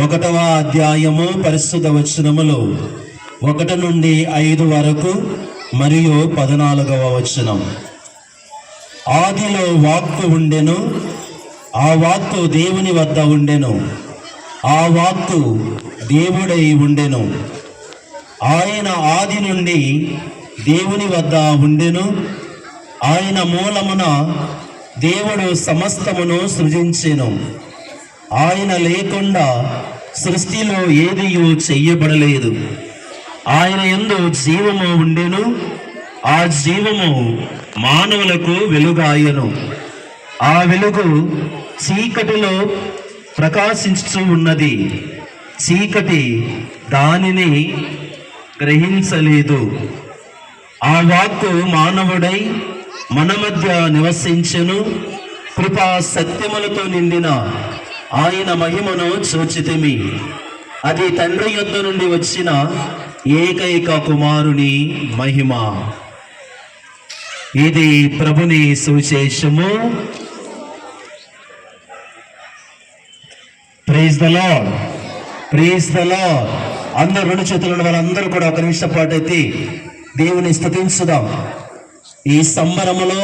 1వ అధ్యాయము పరిశుద్ధ వచనములు 1 నుండి 5 వరకు మరియు 14వ వచనం. ఆదిలో వాక్కు ఉండెను, ఆ వాక్కు దేవుని వద్ద ఉండెను, ఆ వాక్కు దేవుడై ఉండెను. ఆయన ఆది నుండి దేవుని వద్ద ఉండెను. ఆయన మూలమున దేవుడు సమస్తమును సృజించెను. ఆయన లేకుండా సృష్టిలో ఏదియూ చెయ్యబడలేదు. ఆయన యందు జీవము ఉండెను, ఆ జీవము మానవులకు వెలుగాయను. ఆ వెలుగు చీకటిలో ప్రకాశించుచూ ఉన్నది, చీకటి దానిని గ్రహించలేదు. ఆ వాక్కు మానవుడై మన మధ్య నివసించెను. కృపా సత్యములతో నిండిన ఆయన మహిమను చూచితిమి. అది తండ్రి యొద్ద నుండి వచ్చిన ఏకైక కుమారుని మహిమ. ఇది ప్రభుని సువిశేషము. Praise the Lord, praise the Lord. అందరూ 2 చేతులను వాళ్ళందరూ కూడా ఒక నిమిషం పాటు ఎత్తి దేవుని స్తుతించుదాం. ఈ సంబరములో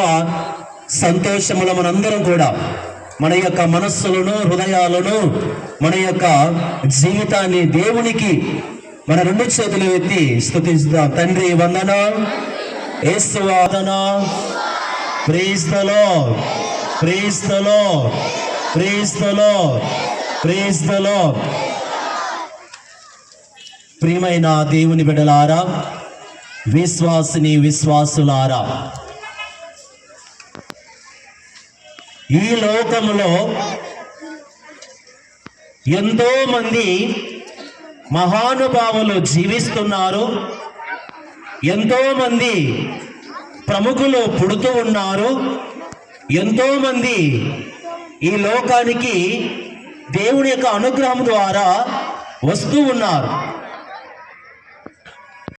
సంతోషములో మనందరం కూడా మన యొక్క మనస్సులను, హృదయాలను, మన యొక్క జీవితాన్ని దేవునికి మన 2 చేతులు ఎత్తి స్తుతించుదాం. తండ్రి వందనం, యేసు వందనం. Praise the Lord, praise the Lord, praise the Lord, praise the Lord. ప్రియమైన దేవుని బిడ్డలారా, విశ్వాసిని విశ్వాసులారా, ఈ లోకములో ఎంతో మంది మహానుభావులు జీవిస్తున్నారు. ఎంతో మంది ప్రముఖులు పుడుతూ ఉన్నారు. ఎంతో మంది ఈ లోకానికి దేవుని యొక్క అనుగ్రహం ద్వారా వస్తూ ఉన్నారు.